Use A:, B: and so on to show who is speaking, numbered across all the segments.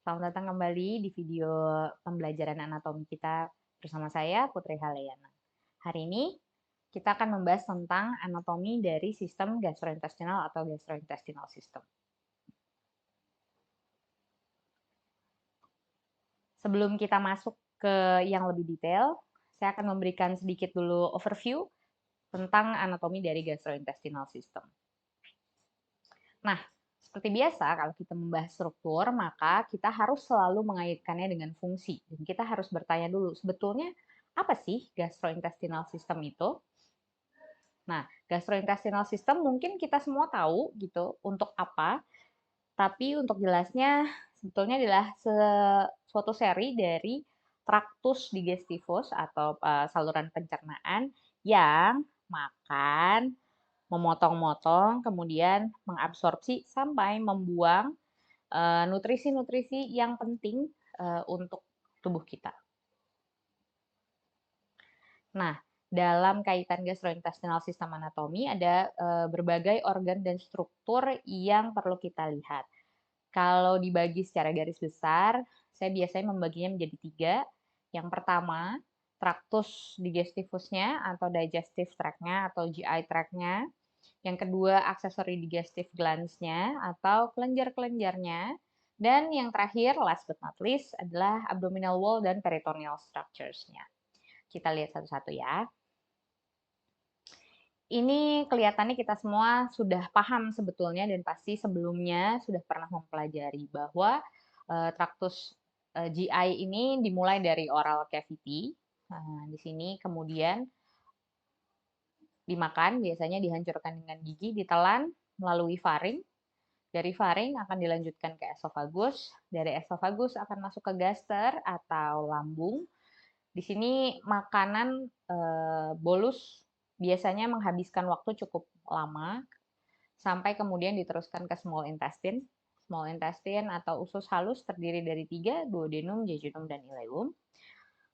A: Selamat datang kembali di video pembelajaran anatomi kita bersama saya, Putri Halayana. Hari ini kita akan membahas tentang anatomi dari sistem gastrointestinal atau gastrointestinal system. Sebelum kita masuk ke yang lebih detail, saya akan memberikan sedikit dulu overview tentang anatomi dari gastrointestinal system. Nah, seperti biasa, kalau kita membahas struktur, maka kita harus selalu mengaitkannya dengan fungsi. Dan kita harus bertanya dulu, sebetulnya apa sih gastrointestinal system itu? Nah, gastrointestinal system mungkin kita semua tahu gitu untuk apa, tapi untuk jelasnya sebetulnya adalah suatu seri dari traktus digestivus atau saluran pencernaan yang makan, memotong-motong, kemudian mengabsorpsi sampai membuang nutrisi-nutrisi yang penting untuk tubuh kita. Nah, dalam kaitan gastrointestinal system anatomi ada berbagai organ dan struktur yang perlu kita lihat. Kalau dibagi secara garis besar, saya biasanya membaginya menjadi 3. Yang pertama, traktus digestivusnya atau digestive tract-nya atau GI tract-nya. Yang kedua, accessory digestive glands-nya atau kelenjar-kelenjarnya. Dan yang terakhir, last but not least, adalah abdominal wall dan peritoneal structures-nya. Kita lihat satu-satu ya. Ini kelihatannya kita semua sudah paham sebetulnya dan pasti sebelumnya sudah pernah mempelajari bahwa traktus GI ini dimulai dari oral cavity. Di sini kemudian dimakan, biasanya dihancurkan dengan gigi, ditelan melalui faring. Dari faring akan dilanjutkan ke esofagus, dari esofagus akan masuk ke gaster atau lambung. Di sini makanan bolus biasanya menghabiskan waktu cukup lama sampai kemudian diteruskan ke small intestine. Small intestine atau usus halus terdiri dari 3, duodenum, jejunum, dan ileum.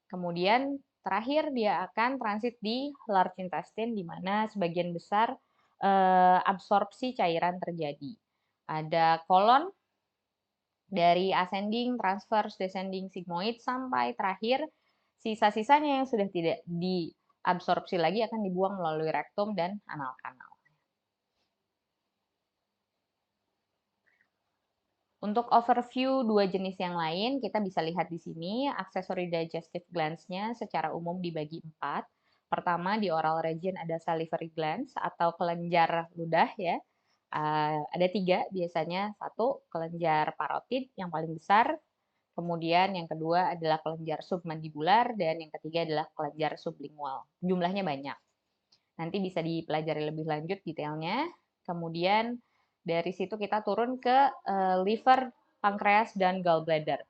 A: Kemudian terakhir dia akan transit di large intestine di mana sebagian besar absorpsi cairan terjadi. Ada kolon dari ascending, transverse, descending, sigmoid sampai terakhir sisa-sisanya yang sudah tidak diabsorpsi lagi akan dibuang melalui rektum dan anal kanal. Untuk overview dua jenis yang lain, kita bisa lihat di sini accessory digestive glands-nya secara umum dibagi 4. Pertama, di oral region ada salivary glands atau kelenjar ludah ya. Ada 3 biasanya. 1, kelenjar parotid yang paling besar. Kemudian yang kedua adalah kelenjar submandibular dan yang ketiga adalah kelenjar sublingual. Jumlahnya banyak. Nanti bisa dipelajari lebih lanjut detailnya. Kemudian dari situ kita turun ke liver, pankreas, dan gallbladder.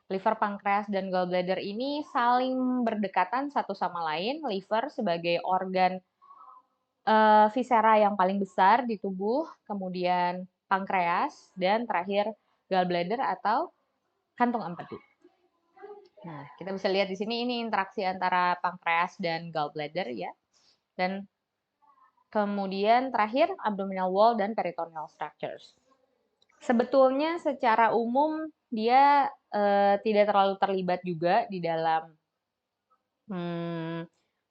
A: Liver, pankreas, dan gallbladder ini saling berdekatan satu sama lain. Liver sebagai organ viscera yang paling besar di tubuh, kemudian pankreas, dan terakhir gallbladder atau kantung empedu. Nah, kita bisa lihat di sini ini interaksi antara pankreas dan gallbladder ya. Dan kemudian terakhir abdominal wall dan peritoneal structures. Sebetulnya secara umum dia tidak terlalu terlibat juga di dalam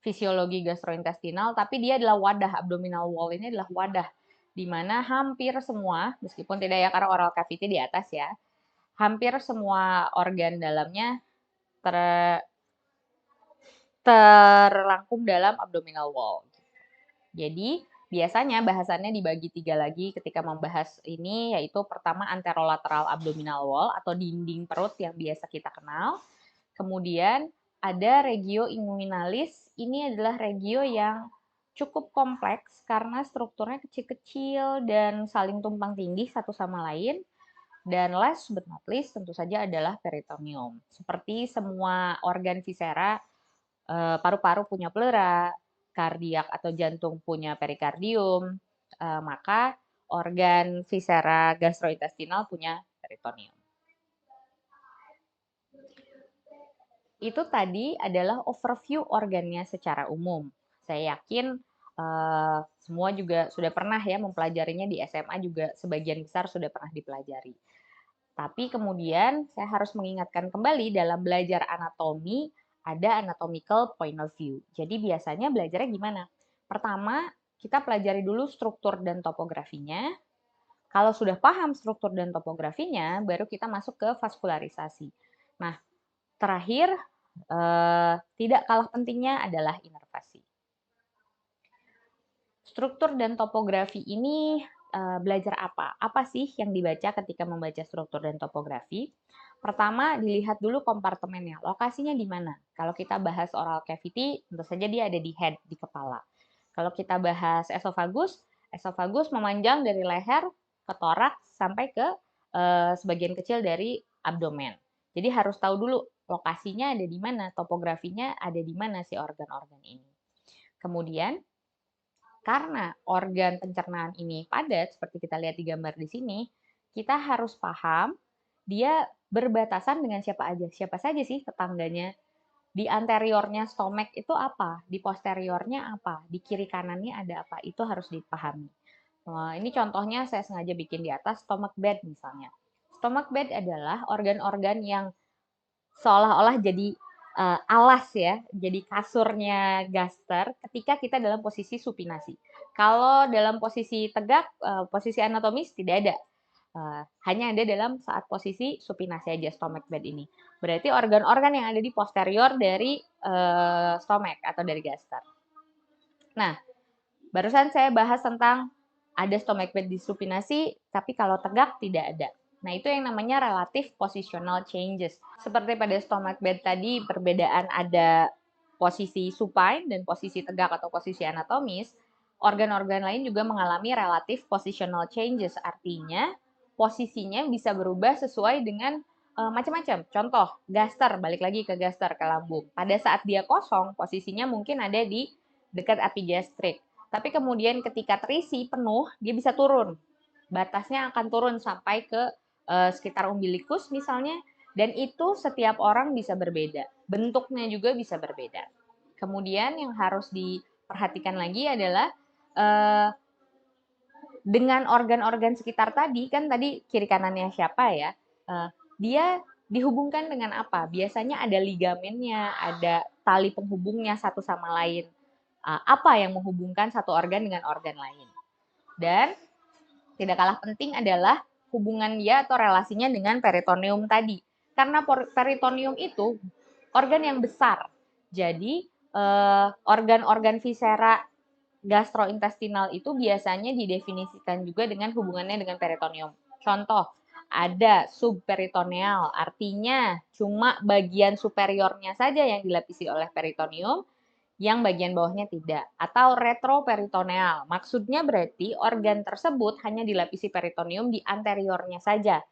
A: fisiologi gastrointestinal, tapi dia adalah wadah. Abdominal wall ini adalah wadah di mana hampir semua, meskipun tidak ya karena oral cavity di atas ya, hampir semua organ dalamnya terrangkum dalam abdominal wall. Jadi, biasanya bahasannya dibagi 3 lagi ketika membahas ini, yaitu pertama anterolateral abdominal wall atau dinding perut yang biasa kita kenal. Kemudian ada regio inguinalis, ini adalah regio yang cukup kompleks karena strukturnya kecil-kecil dan saling tumpang tindih satu sama lain. Dan last but not least tentu saja adalah peritoneum. Seperti semua organ viscera, paru-paru punya pleura, kardiak atau jantung punya perikardium, maka organ viscera gastrointestinal punya peritoneum. Itu tadi adalah overview organnya secara umum. Saya yakin semua juga sudah pernah ya mempelajarinya di SMA juga sebagian besar sudah pernah dipelajari. Tapi kemudian saya harus mengingatkan kembali dalam belajar anatomi ada anatomical point of view. Jadi biasanya belajarnya gimana? Pertama, kita pelajari dulu struktur dan topografinya. Kalau sudah paham struktur dan topografinya, baru kita masuk ke vaskularisasi. Nah, terakhir, tidak kalah pentingnya adalah inervasi. Struktur dan topografi ini belajar apa? Apa sih yang dibaca ketika membaca struktur dan topografi? Pertama, dilihat dulu kompartemennya, lokasinya di mana. Kalau kita bahas oral cavity, tentu saja dia ada di head, di kepala. Kalau kita bahas esophagus, esophagus memanjang dari leher ke toraks sampai ke sebagian kecil dari abdomen. Jadi harus tahu dulu lokasinya ada di mana, topografinya ada di mana si organ-organ ini. Kemudian, karena organ pencernaan ini padat, seperti kita lihat di gambar di sini, kita harus paham dia berbatasan dengan siapa aja. Siapa saja sih tetangganya? Di anteriornya stomach itu apa? Di posteriornya apa? Di kiri kanannya ada apa? Itu harus dipahami. Ini contohnya saya sengaja bikin di atas stomach bed misalnya. Stomach bed adalah organ-organ yang seolah-olah jadi alas ya, jadi kasurnya gaster ketika kita dalam posisi supinasi. Kalau dalam posisi tegak, posisi anatomis tidak ada. Hanya ada dalam saat posisi supinasi aja stomach bed ini. Berarti organ-organ yang ada di posterior dari stomach atau dari gaster. Nah, barusan saya bahas tentang ada stomach bed di supinasi, tapi kalau tegak tidak ada. Nah, itu yang namanya relative positional changes. Seperti pada stomach bed tadi, perbedaan ada posisi supine dan posisi tegak atau posisi anatomis, organ-organ lain juga mengalami relative positional changes. Artinya, posisinya bisa berubah sesuai dengan macam-macam. Contoh, gaster, balik lagi ke gaster, ke lambung. Pada saat dia kosong, posisinya mungkin ada di dekat epigastrik. Tapi kemudian ketika terisi penuh, dia bisa turun. Batasnya akan turun sampai ke sekitar umbilikus misalnya, dan itu setiap orang bisa berbeda. Bentuknya juga bisa berbeda. Kemudian yang harus diperhatikan lagi adalah dengan organ-organ sekitar tadi, kan tadi kiri kanannya siapa ya, dia dihubungkan dengan apa? Biasanya ada ligamennya, ada tali penghubungnya satu sama lain. Apa yang menghubungkan satu organ dengan organ lain. Dan tidak kalah penting adalah hubungan dia atau relasinya dengan peritoneum tadi. Karena peritoneum itu organ yang besar. Jadi organ-organ viscera gastrointestinal itu biasanya didefinisikan juga dengan hubungannya dengan peritoneum. Contoh, ada subperitoneal, artinya cuma bagian superiornya saja yang dilapisi oleh peritoneum, yang bagian bawahnya tidak. Atau retroperitoneal, maksudnya berarti organ tersebut hanya dilapisi peritoneum di anteriornya saja.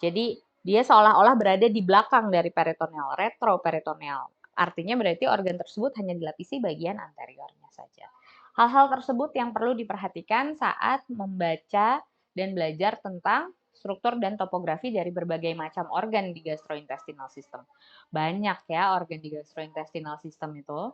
A: Jadi dia seolah-olah berada di belakang dari peritoneal, retroperitoneal. Artinya berarti organ tersebut hanya dilapisi bagian anteriornya saja. Hal-hal tersebut yang perlu diperhatikan saat membaca dan belajar tentang struktur dan topografi dari berbagai macam organ di gastrointestinal system. Banyak ya organ di gastrointestinal system itu.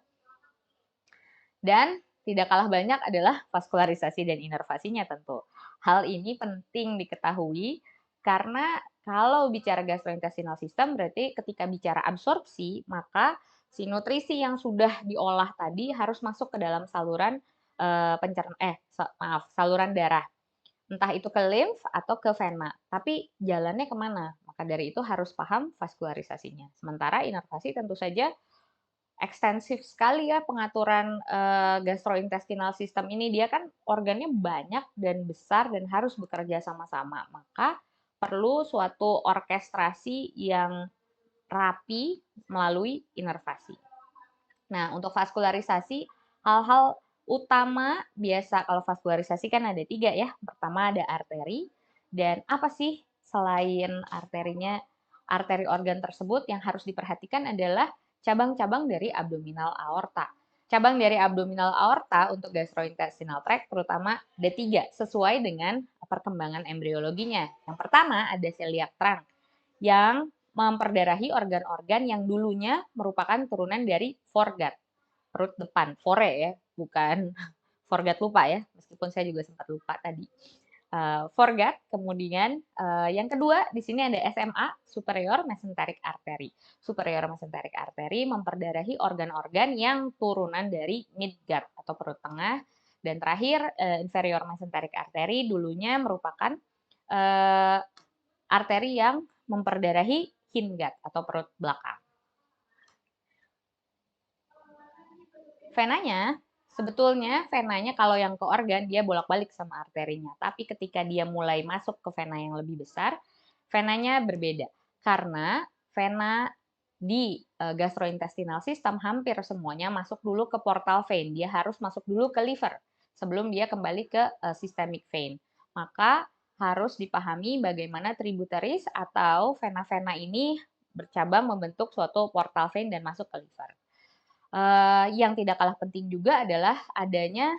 A: Dan tidak kalah banyak adalah vaskularisasi dan inervasinya tentu. Hal ini penting diketahui karena kalau bicara gastrointestinal system berarti ketika bicara absorpsi, maka si nutrisi yang sudah diolah tadi harus masuk ke dalam saluran saluran darah. Entah itu ke limf atau ke vena. Tapi jalannya kemana? Maka dari itu harus paham vaskularisasinya. Sementara inervasi tentu saja ekstensif sekali ya pengaturan gastrointestinal system ini. Dia kan organnya banyak dan besar dan harus bekerja sama-sama. Maka perlu suatu orkestrasi yang rapi melalui inervasi. Nah, untuk vaskularisasi, hal-hal utama biasa kalau vaskularisasi kan ada 3 ya. Pertama ada arteri, dan apa sih selain arterinya, arteri organ tersebut yang harus diperhatikan adalah cabang-cabang dari abdominal aorta. Cabang dari abdominal aorta untuk gastrointestinal tract terutama ada 3 sesuai dengan perkembangan embriologinya. Yang pertama ada celiac trunk yang memperdarahi organ-organ yang dulunya merupakan turunan dari foregut, perut depan, fore ya, bukan foregut lupa ya, meskipun saya juga sempat lupa tadi. foregut. Kemudian yang kedua di sini ada SMA, superior mesenteric artery. Superior mesenteric artery memperdarahi organ-organ yang turunan dari midgut atau perut tengah. Dan terakhir inferior mesenteric artery dulunya merupakan arteri yang memperdarahi hindgut atau perut belakang. Sebetulnya venanya kalau yang ke organ dia bolak-balik sama arterinya. Tapi ketika dia mulai masuk ke vena yang lebih besar, venanya berbeda. Karena vena di gastrointestinal system hampir semuanya masuk dulu ke portal vein. Dia harus masuk dulu ke liver sebelum dia kembali ke systemic vein. Maka harus dipahami bagaimana tributaries atau vena-vena ini bercabang membentuk suatu portal vein dan masuk ke liver. Yang tidak kalah penting juga adalah adanya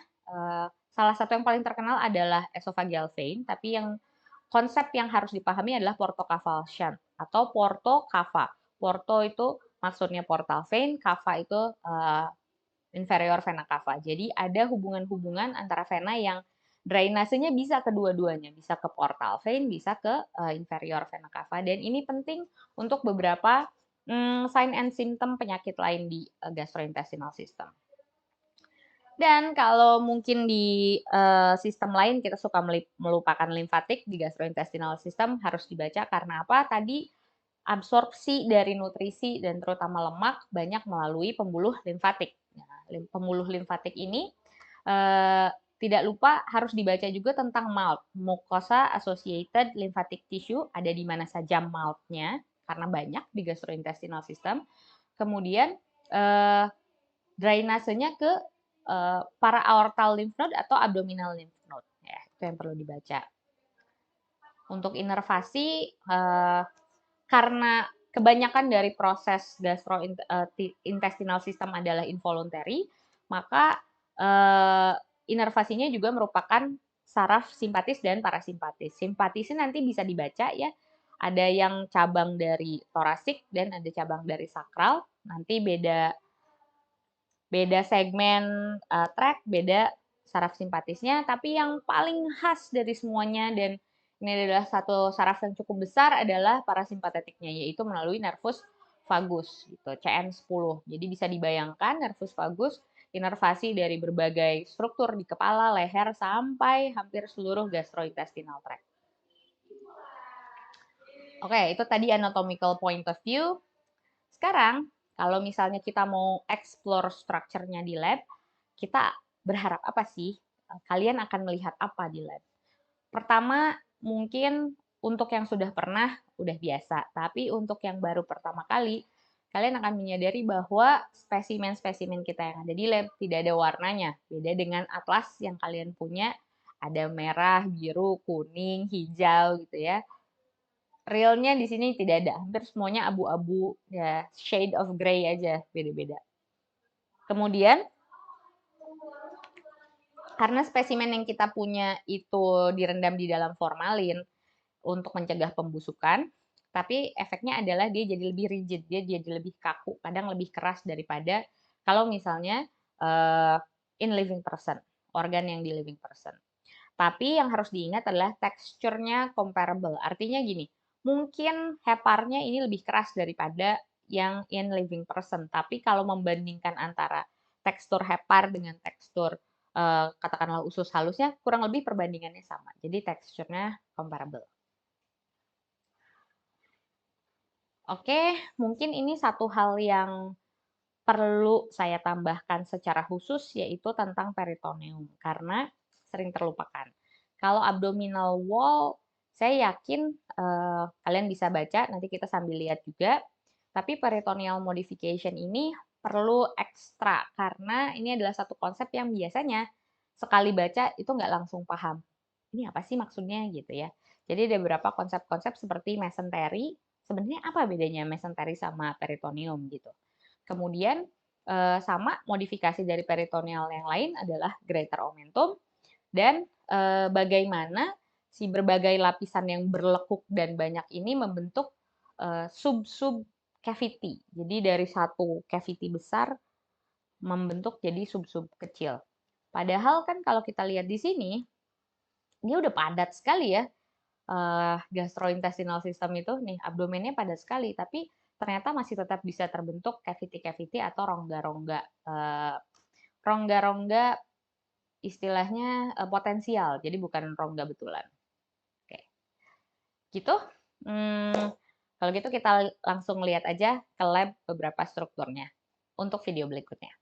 A: salah satu yang paling terkenal adalah esophageal vein, tapi konsep yang harus dipahami adalah portocaval shunt atau portocava. Porto itu maksudnya portal vein, cava itu inferior vena cava. Jadi ada hubungan-hubungan antara vena yang drainasenya bisa kedua-duanya, bisa ke portal vein, bisa ke inferior vena cava. Dan ini penting untuk beberapa sign and symptom penyakit lain di gastrointestinal system. Dan kalau mungkin di sistem lain kita suka melupakan limfatik, di gastrointestinal system harus dibaca karena apa? Tadi absorpsi dari nutrisi dan terutama lemak banyak melalui pembuluh limfatik. Nah, pembuluh limfatik ini tidak lupa harus dibaca juga tentang MALT, mucosa associated lymphatic tissue, ada di mana saja MALT-nya karena banyak di gastrointestinal system. Kemudian drainasenya ke para aortal lymph node atau abdominal lymph node. Ya, itu yang perlu dibaca. Untuk inervasi, karena kebanyakan dari proses gastrointestinal system adalah involuntary, maka inervasinya juga merupakan saraf simpatis dan parasimpatis. Simpatisnya nanti bisa dibaca ya, ada yang cabang dari torasik dan ada cabang dari sakral. Nanti beda segmen tract, beda saraf simpatisnya, tapi yang paling khas dari semuanya dan ini adalah satu saraf yang cukup besar adalah parasimpatetiknya, yaitu melalui nervus vagus, gitu, CN10. Jadi bisa dibayangkan nervus vagus inervasi dari berbagai struktur di kepala, leher, sampai hampir seluruh gastrointestinal tract. Oke, itu tadi anatomical point of view. Sekarang, kalau misalnya kita mau explore structure-nya di lab, kita berharap apa sih? Kalian akan melihat apa di lab? Pertama, mungkin untuk yang sudah pernah, udah biasa. Tapi untuk yang baru pertama kali, kalian akan menyadari bahwa spesimen-spesimen kita yang ada di lab tidak ada warnanya. Beda dengan atlas yang kalian punya, ada merah, biru, kuning, hijau gitu ya. Realnya di sini tidak ada, hampir semuanya abu-abu, ya shade of gray aja, beda-beda. Kemudian, karena spesimen yang kita punya itu direndam di dalam formalin untuk mencegah pembusukan, tapi efeknya adalah dia jadi lebih rigid, dia jadi lebih kaku, kadang lebih keras daripada kalau misalnya in living person, organ yang di living person. Tapi yang harus diingat adalah teksturnya comparable, artinya gini, mungkin heparnya ini lebih keras daripada yang in living person, tapi kalau membandingkan antara tekstur hepar dengan tekstur katakanlah usus halusnya, kurang lebih perbandingannya sama. Jadi teksturnya comparable. Oke, mungkin ini satu hal yang perlu saya tambahkan secara khusus, yaitu tentang peritoneum, karena sering terlupakan. Kalau abdominal wall, saya yakin kalian bisa baca, nanti kita sambil lihat juga. Tapi peritoneal modification ini perlu ekstra, karena ini adalah satu konsep yang biasanya sekali baca itu nggak langsung paham. Ini apa sih maksudnya gitu ya. Jadi ada beberapa konsep-konsep seperti mesentery, sebenarnya apa bedanya mesentery sama peritoneum gitu. Kemudian sama modifikasi dari peritoneal yang lain adalah greater omentum dan bagaimana si berbagai lapisan yang berlekuk dan banyak ini membentuk sub-sub cavity. Jadi dari satu cavity besar membentuk jadi sub-sub kecil. Padahal kan kalau kita lihat di sini dia udah padat sekali ya, gastrointestinal system itu nih, abdomennya padat sekali, tapi ternyata masih tetap bisa terbentuk cavity-cavity atau rongga-rongga, rongga-rongga istilahnya, potensial, jadi bukan rongga betulan. Oke, gitu. Kalau gitu kita langsung lihat aja ke lab beberapa strukturnya untuk video berikutnya.